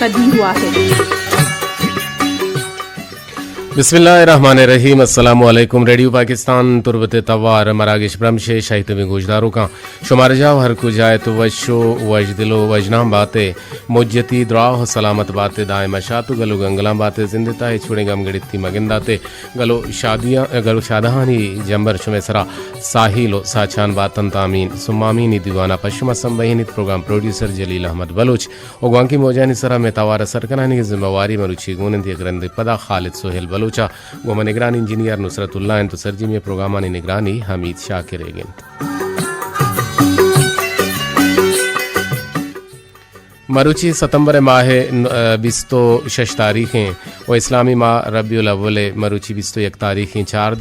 कदी हुआ है। बिस्मिल्लाहिर्रहमानिर्रहीम। अस्सलामु अलैकुम। रेडियो पाकिस्तान तुरबत तवार मरागिश ब्रह्मशे शाहिद में गोशदारों का शुमार जाओ हर को जाए तो वशो वज दिलो वजनाम बातें मुज्जती द्राह सलामत बातें दाए मशातु गलो गंगलाम बातें जिंदता है छुड़े गम गड़िती मगिंदाते गलो शादहानी जंबर शुमेसरा साहिलो साचान बातन तामीन सुमामीनी दीवाना पश्चिम संबहिनी प्रोग्राम प्रोड्यूसर जलील अहमद बलोच ओगवांकी मोजानी सरा में तवार सरकनानी की जिम्मेवारी मरुची गुनंदी ग्रंथ पदा खालिद सोहेल बलोच गोमा निगरानी इंजीनियर नुसरतुल्लाह तो सर्जिमी प्रोग्रामानी निगरानी हमीद शाकिर मरुची सितंबर माह 26 तारीखें व इस्लामी माह रबिउल अव्वल मरुची 21 तारीखें 4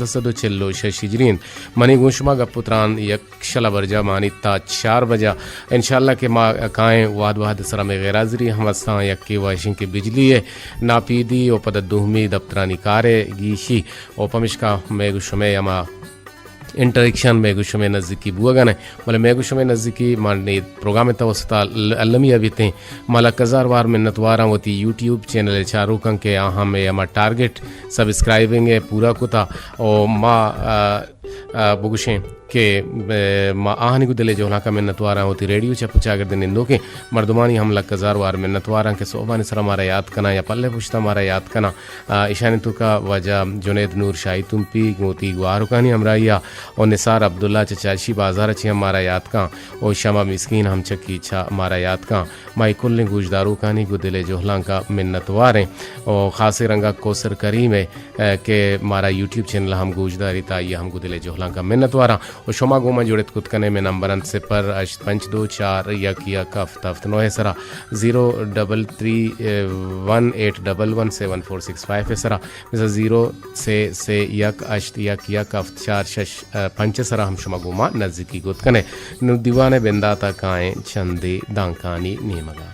हिजरीन मनी गुशमा गपुत्रान यक्षला बरजा मानिता 4 बजा इंशाल्लाह के माँ काएँ वाद वाद सरा में गैराजरी हमस्ता यक्की वाशिंग के बिजली नापीदी ओ पददुहमी दफ्तरानी कारे गीशी ओ पमिशका में गुशमे यमा इंटरेक्शन में गुशमे नज़दीकी बुआगन है मतलब मैं गुशमे नज़दीकी मारने प्रोग्राम तवसता अलमी अभी थे माला कज़ारवार मिन्नतवारा होती यूट्यूब चैनल चारों कंग के यहाँ में हमारा टारगेट सब्सक्राइबिंग है पूरा कुता और माँ बुगुशें के माँ आहनी को दिले जोहला का मिन्नतवारा होती रेडियो चपुचा कर दिन इंदो के मर्दमानी हमला कज़ारवार मिन्नतवारा के सोबानी सर हमारा याद करना या पल्ले पुछता हमारा याद करना ईशानी तो का वजह जुनेद नूर शाही तुम पी मोती गुआरुकानी हमराइया और निसार अब्दुल्ला चचाशी बाजार अच्छी हमारा याद का और शमा मिस्कीन हम चक्की इच्छा हमारा याद का माइकुल ने गुजदारू कहानी को दिले जोहला का मिन्नतवार हैं और ख़ासे रंगा कोसर करीम है के हमारा यूट्यूब चैनल हम गुजदारी था ये हमको दिले जोहला का मिन्नतवारा और शमा गोमा जुड़त कुत कने में नंबर अंत से पर 524 या किया कफ तफ्त नो है सरा 0331811746 है सरा जैसे 0 से यक अष्ट या किया कफ 4 सरा हम शमा गोमा नज़दीकी कुत कने नु दीवाने बिंदा तक आए चंदे दांकानी नीमगा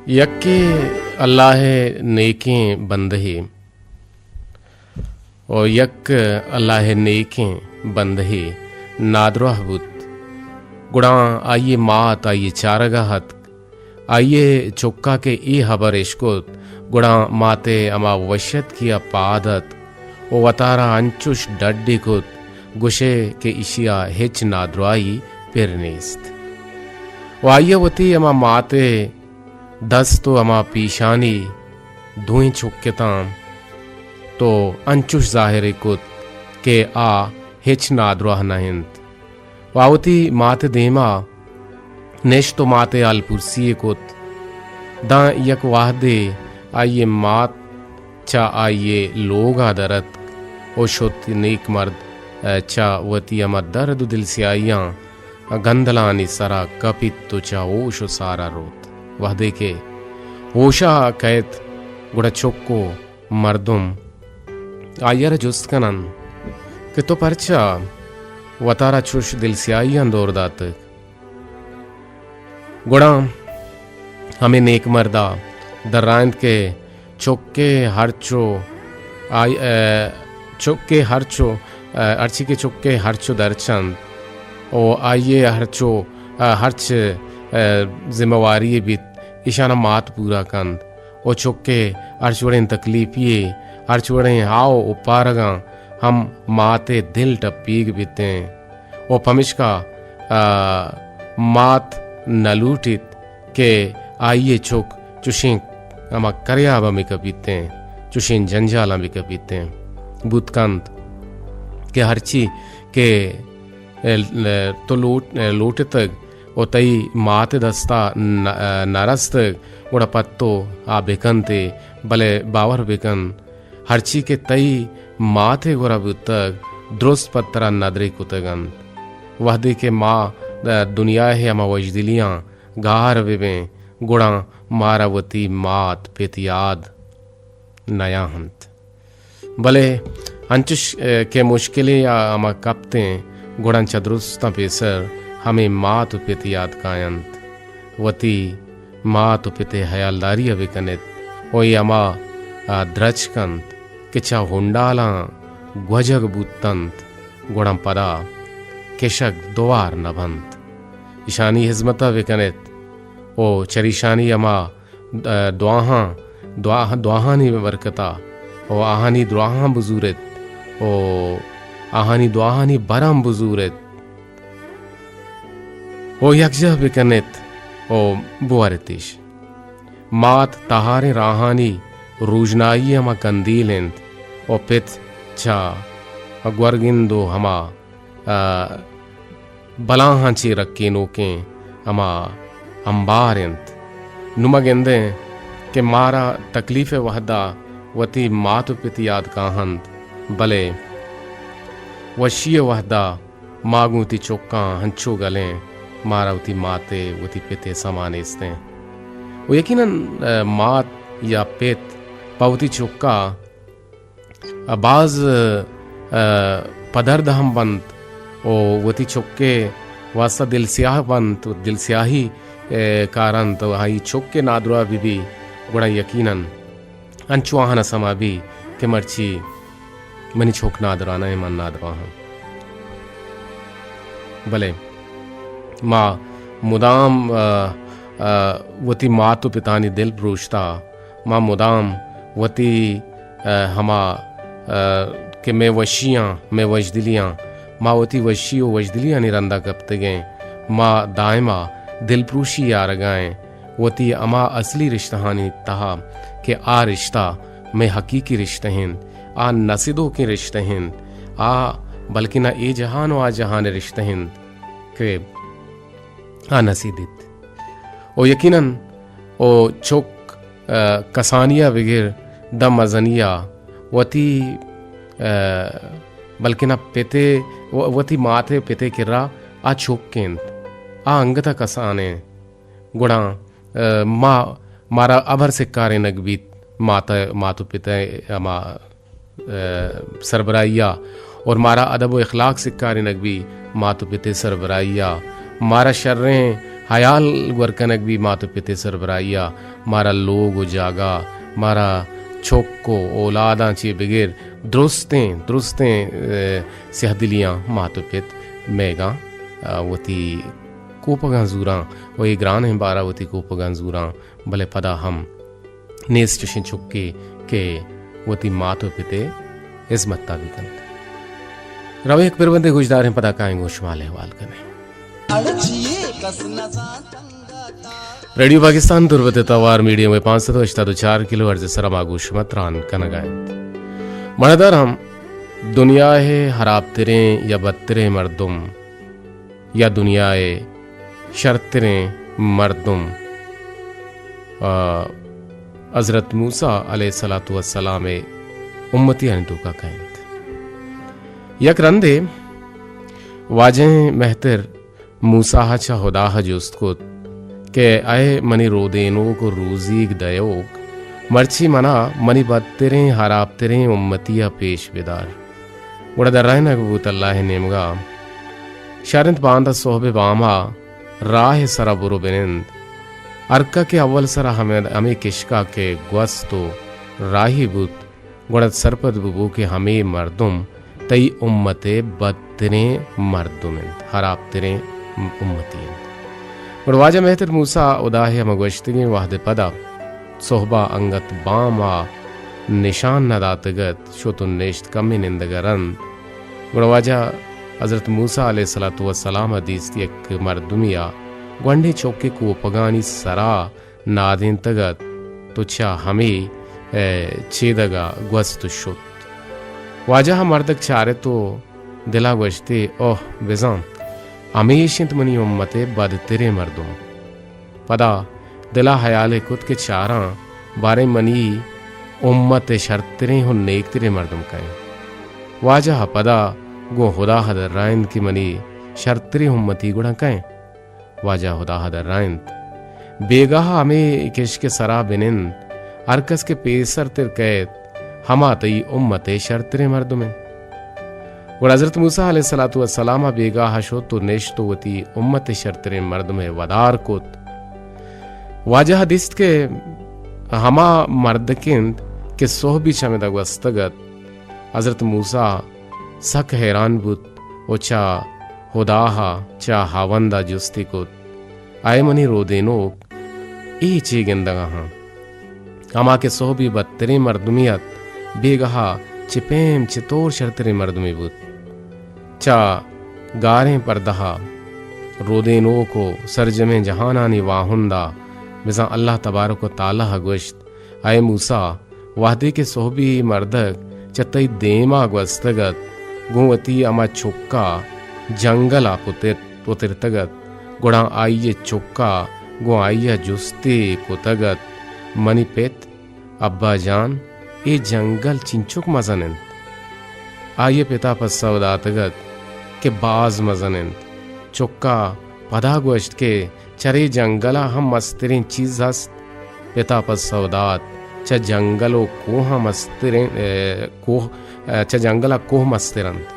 यक्के अल्लाह नेकें बंदहे और यक अल्लाह नेकें बंदहे नादराहबुत गुड़ा आइए मात आइए चारगाहत आइए चुक्का के ई हबर इश्कुत गुड़ा माते अमा वशत किया पादत ओ वतारा अंचुश डड्डी कुत गुशे के इशिया हिच नादराई पिरनेस्त वो आइए वती अमा माते दस तो अमा पीशानी धुई छुक्केताम तो अंचुश जाहिर कुत के आ हिच नादराह नहिंत वावती माते देमा नेश तो माते अलपुरसी कुत दा यक वाहदे आइए मात चा आइए लोगा दरत ओ शोत नेक मर्द चा वती अमा दर्द दिल से आइयां गंदलानी सरा कपित तो चा ओशो सारा रोत वहदे के ओशा कैत गुड़ा चोक्को मर्दुम आयर जुस्त कनन कि तो परचा वतारा चुश दिल से आइयां दौर दात गुड़ा हमें नेक मर्दा दर्रांत के चोक्के हरचो चोक्के हरचो अर्ची के चोक्के हरचो दरचंद ओ आइए हरचो हरच जिम्मेवारी बीत इशाना मात पूरा कंद ओ चुक्के अर्चुड़े तकलीफिए अर्चुड़े आओ उपारगा हम माते दिल टपीग बीते ओ पमिशका मात न लूटित के आइए चुक चुशिंग अमा करयाबा में कपीते चुशिंग जंजाला में कपीते बुतकंद के हरची के तो लूट तक ओ तई माते दस्ता नरस्त गुड़ा पत्तो आ बेकनते भले बावर बेकन हरची के तई माथे गुरा बुतक द्रुस्त पत्तरा नदरे कुतगन वहदे के माँ दुनिया है अमा वजदिलियाँ गार वेबे गुड़ा मारावती मात पेतियाद नया हंत भले अंचुश के मुश्किलें या अमा कपते गुड़न चद्रुस्ता पेसर हमें मात पित याद कायंत वती मात पिते हयालदारी अविकनित ओ यमा द्रचकंत कि चा हुंडाला ग्वजग बुतंत गुड़म पदा केशक दोवार नभंत ईशानी हिजमता विकनित ओ चरीशानी अमा द्वाहानी बरकता ओ आहानी द्वाहा बुजूरत ओ आहानी द्वाहानी बरम बुजूरत ओ यकजा बिकनित ओ बुआरतिश मात तहारे राहानी रूजनाई हमा कंदीलेंद ओ पित चा अग्वरगिंदो हमा बलाहांची रक्की नोके हमा अंबारेंत नुमगेंदे के मारा तकलीफ वहदा वती मातु पित याद काहंत भले वशीय वहदा मागूती चौका हंचो गले मारा उती माते उती पिते समानेस्ते वो यकीनन मात या पित पावती चौका बाज पदर्द हम बंत ओ वती चौके वास्ता दिल स्याह बंत दिल स्याही कारण तो हाई चौके नादरा भी गुड़ा यकीनन अंचुआहना समा भी के मर्ची मनी छोक नादराना है मन नादरा हम भले माँ मुदाम वती मातु पितानी दिल ब्रूशता माँ मुदाम वती हमा के मैं वशियाँ मैं वजदिलियाँ माँ वती वशियो वजदिलियाँ निरंदा कपते गए माँ दायमा दिलप्रूशी यार गाएं वती अमा असली रिश्तहानी तहा के आ रिश्ता में हकीकी रिश्ते हैं आ नसीदों के रिश्ते हैं आ बल्कि ना ए जहान आ जहान रिश्ते हैं के आ नसीदित ओ यकीनन ओ चौक कसानिया बगैर दम मजनिया वती बल्कि ना पेते वती माथे पेते किर्रा आ चौकें आ अंगता कसाने गुड़ा मारा अभर सिक्कारे नगबीत मातु पिता मा सरबराइया और मारा अदब व इखलाक सिक्कारे नगबी मातु पिते सरबराइया मारा शर्रें हयाल वर्कनक भी मातु पिते सरबराइया मारा लोग जागा मारा छोक को औलादा चे बगैर दुरुस्तें सेहदिलियाँ मातु पित मेगा वती कोपगां जूरा वो ये ग्रान है बारा वती कोपगां जूरा भले पदा हम नेस्ट चुक्के के वती मातो पिते इज्मत ताबी कंत रवे एक बिरबंदे गुजदार हैं पदा काएंगो शुमाल हवाल कने रेडियो पाकिस्तान दुर्वते तवार मीडियम में 584 किलो अर्ज सरमागु शुमत्रान कनगायत मणदर हम दुनिया है हराब तेरे या बत्तरे मर्दुम या दुनियाए शर्तरे मर्दुम हज़रत मूसा अलैहिस्सलातु वस्सलाम उम्मती अनतु का कहत यक रंदे वाजे महतर मूसा हचा खुदा हजुस्त को के आए मनी रोदेनो को रोजीक दयोक मर्ची मना मनी बत्तरे हराब तेरे उम्मतिया पेश बेदार उड़ा दर्रायना कबूत अल्लाह नेमगा शरंत बांधा सोहबे बामा राह सरा बुरो बिनिंद अर्का के अव्वल सरा हमें किशका के ग्वस्तो राही बुत गुड़त सरपद बुबू के हमें मर्दुम तई उम्मते बदतरे मर्दुमिंद हराब तेरे उम्मती गुड़वाजा मेहतर मूसा उदाहे मगवश्तगी वाहद पदा सोहबा अंगत बामा निशान नदातगत शोतुन नेश्त कमी निंदगरन गुड़वाजा हज़रत मूसा अलैहिस्सलातु वस्सलाम हदीस एक मर्दुमिया ग्वंडे चौके को पगानी सरा नादें तगत तुच्छा हमें छेदगा ग्वस्त शुत वाजह मर्दक चारे तो दिला गश्ते ओह बेजान अमेशिंत मनी उम्मते बद तेरे मर्दुम पदा दिला हयाले कुत के चारा बारे मनी उम्मत शर्तरे हो नेक तेरे मर्दुम कहें वाजह पदा गो खुदा हदर राइंद की मनी शर्तरे उम्मती गुड़ा कहें वाजा खुदा हदर राइंद बेगाह हमें किश के सरा बिनिन अरकस के पेसर तिर कैद हमा तई उम्मते शर्तरे मर्दुमें और हज़रत मूसा अलैहिस्सलातु वस्सलाम बेगाह शो तो नेश्तो वती उम्मत शर्तरे मर्दुमें वदार कोत वाजा हदिस्त के हमा मर्दकिंद के सोहबी चमेदा वस्तगत हजरत मूसा सक हैरान बुत ओ चा खुदाहा चा हावंदा जुस्ती कुत आय मनी रोदेनोक ई ची गेंदगा अमा के सोहबी बत्तरी मर्दुमियत बेगहा चिपेम चितोर शर्तरी मर्दुमी बुत चा गारें परदहा रोदेनो को सरजमे जहानानी वाहुंदा बिजा अल्लाह तबारक ताला गोश्त आय मूसा वादे के सोहबी मर्दक चतई देमा gwastगत गुवती अमा चुक्का जंगला पुतिरतगत गुड़ा आइये चुक्का गो आइया जुस्ते कुतगत मनी पेत अब्बा जान ए जंगल चिंचुक मजनंत आइये पिता पसवदातगत के बाज मजनंत चुक्का पदा गोश्त के चरे जंगला हम मस्तरिन चीज हस्त पिता पसवदात च जंगलो कोहा मस्तरिन कोह च जंगला कोह मस्तिरंत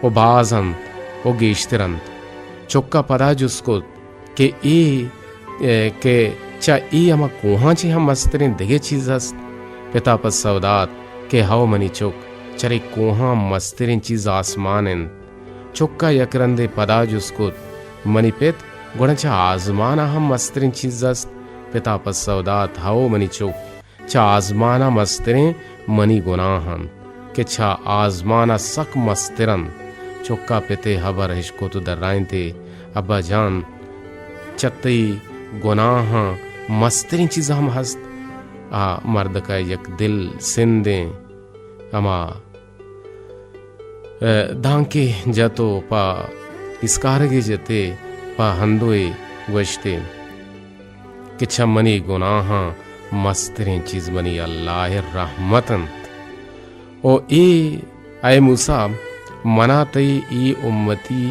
ओ बाजंत ओ गेश्तिरंत चुक्का पदा जुस्को के ए के चा ई अमा कोहा ची हम मस्तरिन दिगे चीज हस्त पिता पसवदात के हाव मनी चुक चरे कोहा मस्तरिन चीज आसमानन चुक्का यकरंदे पदा जुस्को मनी पेत गुणचा आजमाना हम मस्तरिन चीज हस्त पिता पसवदात हाव मनी चुक चा आजमाना मस्तरिन मनी गुनाहन के छा आजमाना सक मस्तरन चुक्का पेते हबर हिशको तो दर्राइन थे अब्बा जान चतई गुनाह मस्तरिन चीज हम हस्त आ मर्द का यक दिल सिंदे अमा दांके जतो पा इसकारगे जते पा हंदोए वजते कि छमनी गुनाह मस्तरिन चीज बनी अल्लाह रहमतन ओ ए आय मूसा मना तई ई उम्मती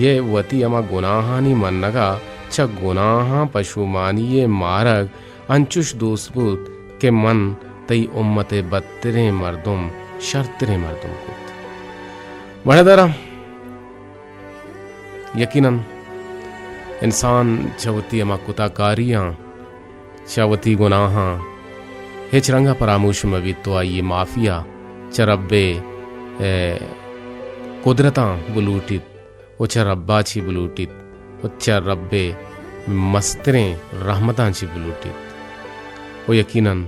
ये वती अमा गुनाहानी मन्नगा छ गुनाहा पशुमानी ये मारग अंचुश दोसबूत के मन तई उम्मते बत्तरे मर्दुम शर्तरे मर्दुम कुत मणदरा यकीनन इंसान चवती अमा कुताकारियां चवती गुनाहा हिच रंगा परामूश मवी तो आइए माफिया चरब्बे कुदरता बुलूटित उच्च रब्बाची बुलूटित उच्च रब्बे मस्तरें रहमतांची बुलूटित वो यकीनन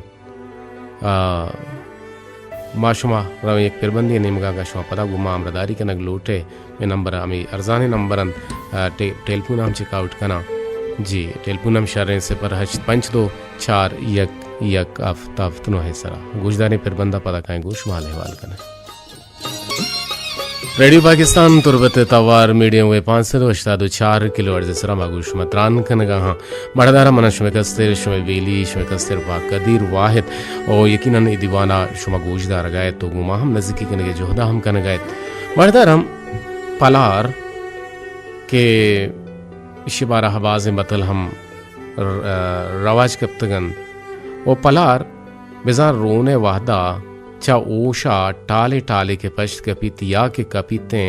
माशुमा रवे एक पिरबंदी निमगा का शो पता गुमा अमरदारी के नग लूटे में नंबर हमें अर्जाने नंबरन टेलफोन हम चेकआउट करना जी टेलफोन हम शर्रे से पर हज 524 यक आफ्ताफ्तनो है सरा गुजदाने पिरबंदा पता काएं गुश माल हवाल करना रेडियो पाकिस्तान तुरबत तवार मीडियम वे 584 किलो अर्ज सरा मागुश मतरान कनगा हां मर्दारा मन शुमे कस्तेर शुमे वेली शुमे कस्तेर पा कदीर वाहिद और यकीनन ई दीवाना शुमा गुजदार गाय तो गुमा हम नजकी कनगे जोहदा हम कन गाय मर्दारम पलार के शिबारा हवाज मतल हम रवाज कप्तगन ओ पलार बेजार रोने वाहदा चा ओशा टाले टाले के पश्त कपित या के कपिते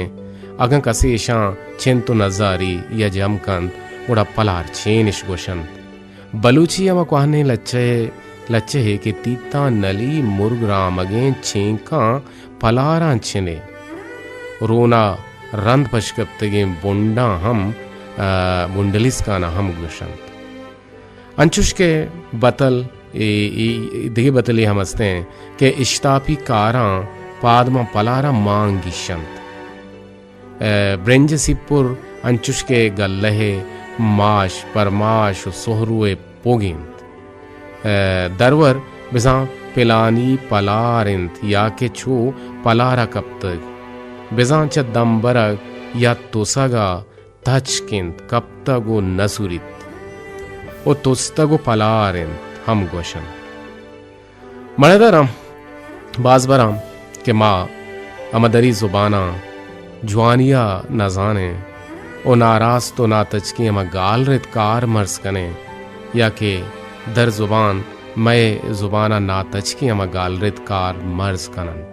अगं कसेशा चिंतु नजारी या जमकंद उड़ा पलार चेनिश गोशन बलूची अमा कहने लच्चे है कि तीता नली मुर्ग रामगे छेंका पलारा छिने रोना रंद पशकप्तगे बुंडा हम बुंडलिस का ना हम गोशन अंचुश के बतल दिगे बतली हम हंसते हैं कि इश्तापी कारा पादमा पलारा मांगी शंत ब्रेंज सिपुर अंचुश के गल्लहे माश परमाश सोहरुए पोगिंत दरवर बिजा पिलानी पलारिंत या के छू पलारा कब तक बिजा च दम्बरग या तोसगा तचकिंत कब तक वो नसुरित वो तोस्तगो पलारिंत हम गोशन मणदरम बाजबराम के माँ अमदरी जुबाना जवानिया न जाने ओ नाराज तो ना तचकी अमा गाल रित कार मर्ज कने या के दर जुबान मैं जुबाना ना तचकी अमा गाल रित कार मर्ज कनंत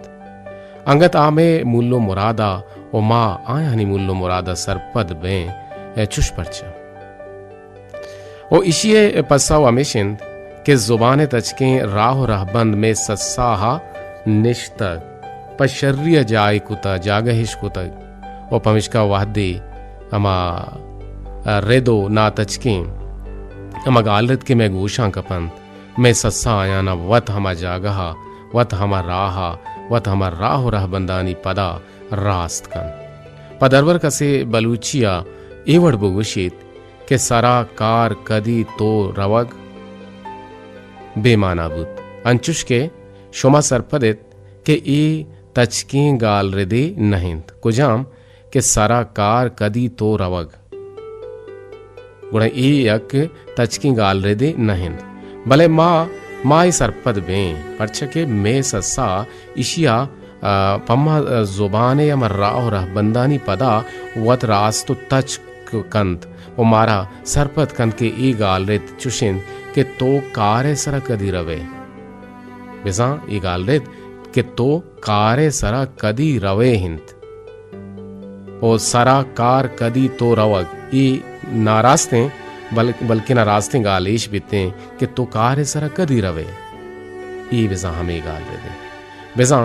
अंगत आमे मुल्लो मुरादा ओ माँ आयानी मुल्लो मुरादा सरपद बे चुश परचा ओ इशिये पसाव अमेशिंद कि ज़ुबान तचकें राह रहबंद में सस्साहा निश्त पशर्रिय जाय कुता जागहिश कुता ओ पमिश्का वाहदी अमा रेदो ना तचकें अमा गालत के मैं गोशां कपंत मैं सस्सा आया ना वत हमा जागहा वत हमा राहा वत हमा राह रहबंदानी पदा रास्त कन पदरवर कसे बलूचिया एवड़ बुगुशित के सरा कार कदी तो रवग बेमानाबूत अंचुश के शुमा सरपदित के ई तचकें गाल रिदे नहिंद कुजाम के सरा कार कदी तो रवग गुण ई यक तचकें गाल रिदे नहिंद भले माँ ई सरपद बें परछ के मैं सस्सा इशिया पम्मा जुबाने या मर्रा और बंदानी पदा वत रास्तो तच कंत वो मारा सरपत कंत के ई गाल रेत चुशिन के तो कारे सरा कदी रवे बिसा ई गाल रेत के तो कारे सरा कदी रवे हिंत ओ सरा कार कदी तो रवग ई नारास्ते बल्कि नारास्ते गालेश बीते कि तो कारे सरा कदी रवे ई बिसा हमें गाल रे दे बिसा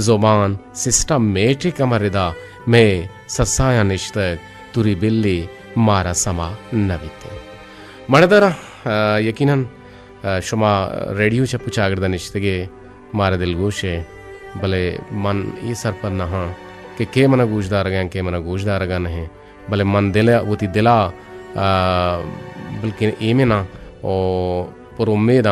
ज़ुबान सिस्टमेटिक अमरिदा में सस्साया निश्तक तुरी बिल्ली मारा समा नबीते मणदरा यकीनन शुमा रेडियो च पुचागरदा निश्तगे मारा दिल गोशे भले मन ये सर पर नहा के मना गूजदार गए के मना गूजदार गा नहीं भले मन दिला वो दिला बल्कि एमे ना ओ पर उम्मीद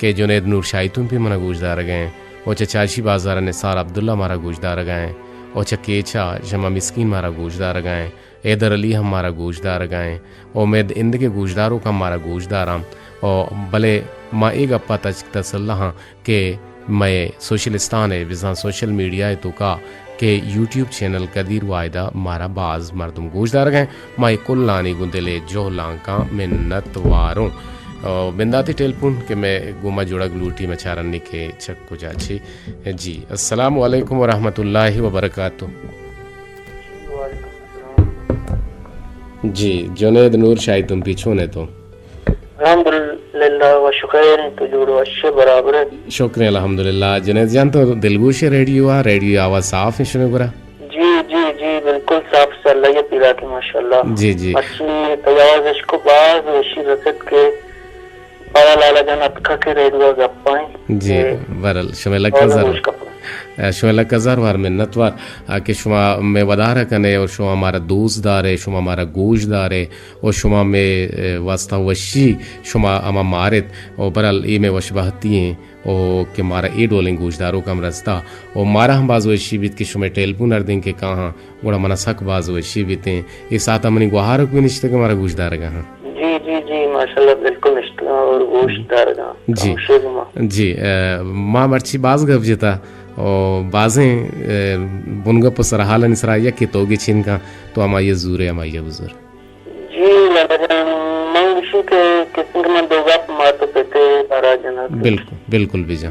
के जुनेद नूर शाही तुम भी मना गूजदार गए ओ चाची बाजार निसार अब्दुल्ला मारा गूजदार गए ओ केचा जमा मिस्किन मारा गूजदार गए ऐदर अली हमारा गूजदार गए ओ मैं इंद के गूजदारों का हमारा गूजदार और भले माँ एक अप्पा तसल्ला के मैं सोशलिस्तान है बिजा सोशल मीडिया है तो का के यूट्यूब चैनल कदीर वायदा मारा बाज मरदम गूजदार गए माँ कुल लानी गुंदले जो लांका मिन्नत वारों बिंदाती टेलीफोन के मैं गुमा जुड़ा ग्लूटी में चारने के चक को जाची जी अस्सलाम वालेकुम व रहमतुल्लाहि व बरकातुहू जी जुनेद नूर शाही तुम पीछो ने तो अल्हम्दुलिल्लाह व शुक्र तो जोड़ो अच्छे बराबर है शुक्र अल्हम्दुलिल्लाह जुनेद जान तो दिलगोश रेडियो आवाज साफ है सुने गुरा जी जी जी बिल्कुल साफ चल रही है पीला की माशाल्लाह जी जी अच्छी तयाज इसको बाज वशी रसद के पाला लाला जन अतका के रेडियो गप्पाएं जी बरल शुमेला कज़र वार मिन्नत वार कि शुमा में वदारा कने और शुमा हमारा दोस्त दारे शुमा हमारा गोश दारे और शुमा में वास्ता वशी शुमा अमा मारित और बरल ई में वशबहती हैं ओ कि मारा ए डोलिंग गोशदारों का रस्ता और मारा हम बाज वशी बीत के शुमे टेलीफोन अर्दिंग के कहाँ गुड़ा मना सक बाज वशी बीते ये साथ हमने गुहार को निश्चित के हमारा गोशदार कहाँ जी जी जी माशाल्लाह बिल्कुल निश्चित और गोशदार जी जी माँ मर्ची बाज गप जेता और बाजें बुनगा पसरहाला निसराया के तोगे छिन का तो हमारे जूरे हमारे बुजुर जी मंगशु के किस्म में दोगा मातो पेते बारा जना बिल्कुल बिल्कुल बीजा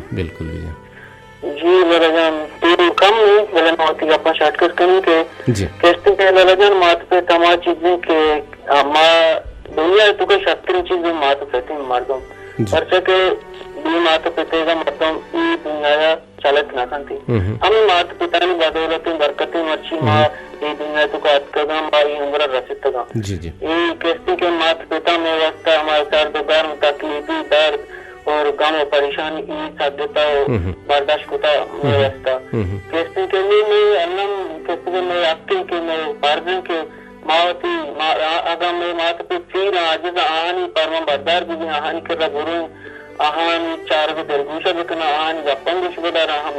जी लरजन तो कम नहीं बोले माती अपना शॉर्टकट कम के जी किस्म के लरजन मात पे तमाम चीजें के मा दुनिया तो कोई शक्ति चीजें मातो पेते मर्दों परचे के भी मातो पेते का मतलब ई दुनिया चालत ना खाती हम माता पिता ने बदौलत बरकतें मर्ची माँ ये दुनिया तो का अतका मारी उम्र रसित तका जी जी ये किस्ती के माता पिता में वास्ता हमारे दर्द तकलीफी दर्द और गम और परेशानी की साध्यता बर्दाश्त होता में वास्ता किस्ती के लिए मैं अन्नम किस्ती के मैं आपके के मैं पार्जन के मावती अगर मैं माता पे फील आजिज आहानी परम बर्दार भी आहानी कर रहा गुरु आहानी चार के दिलगुशा बिकना आहानी गप्पन गुश बदारा हम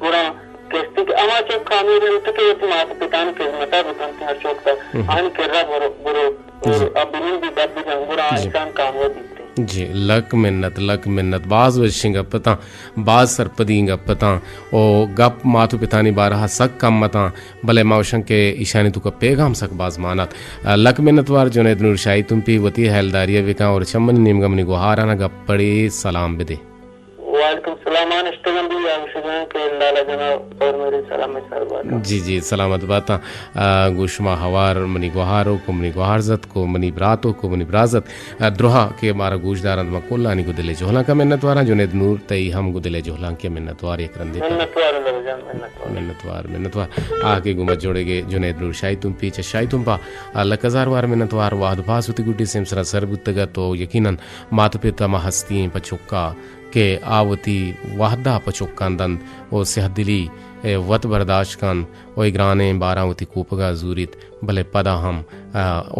गुरा किस्ती के अमा चौक कामी रहते के ये माता पिता ने किस्मता बताते हर चौक का आहानी कर रहा गुरु और अब भी दब भी गुरा इंसान काम हो दीते जी लक मिन्नत बाज वशिंग पता बाज सरपदींग पता ओ गप मातु पितानी बारहा सक कम मता भले मावशं के ईशानी तुका पैगाम सक बाज मानत लक मिन्नत वार जुनेद नूर शाही तुम पी वती हैलदारिया विका और चम्मन निमगमनी गुहारा ना गप पड़े सलाम बिदे वालेकुम सलाम अन इस्तेगम भी आवश्यक के लाला जनाब और मेरे सलामत सरबात जी जी सलामत बाता गुशमा हवार मनी गुहारो को मनी गुहारजत को मनी ब्रातो को मनी ब्राजत द्रोहा के मारा गोशदारंद मकोल्ला नि गुदले जोहला का मिन्नतवारा जुनेद नूर तई हम गुदले जोहला के मिन्नतवार एक रंदे मिन्नतवार आके गुमत जोड़ेगे जुनेद नूर शाही तुम पीछे शाही तुम पा लकजार वार मिन्नतवार वाद पासुति गुड्डी सिमसरा सरबुत्तगा तो यकीनन माता पिता मा हस्ती पचुक्का के आवती वाहदा पचुक्कांदन ओ सेहदिली वत बर्दाश्त कन ओ ग्राने बारावती कूपगा जूरित भले पदा हम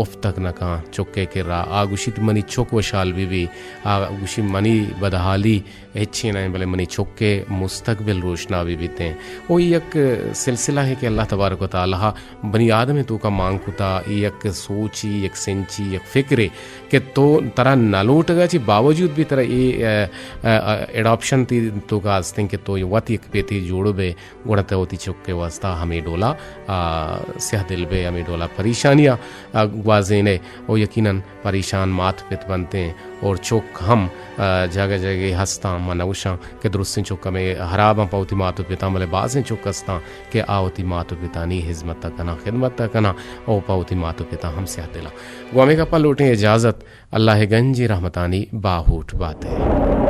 उफ तक न का चुक्के के रा आगुशित मनी चुक वशाल बीबी आगुशी मनी बदहाली अच्छी न भले मनी चुक्के मुस्तकबिल रोशना भी बीते ओ एक सिलसिला है कि अल्लाह तबारक व तआला बनी आदम तो का मांग कुता एक सोची एक सेंची एक फिक्रे कि तो तरह नलोटगा ची बावजूद भी तरह ये एडॉप्शन ती तो का आस्ते कि तो वत एक पेती जोड़ो बे गुणते होती चुक्के वास्ता हमें डोला सेह दिल बे हमें डोला परेशानियाँ वाजेने और यकीनन परेशान मात पित बनते हैं और चौक हम जगह जगह हंसता मनौशा के दुरुस्त चौक में हराबा पाउती मातो पिता मले बाजें चौक हंसता के आवती मातो पिता नी हिजमत कना खिदमत कना ओ पाउती मातो पिता हम से दिला गुआमे का पल लौटें इजाज़त अल्लाह गंजी रहमतानी बाहूट बातें।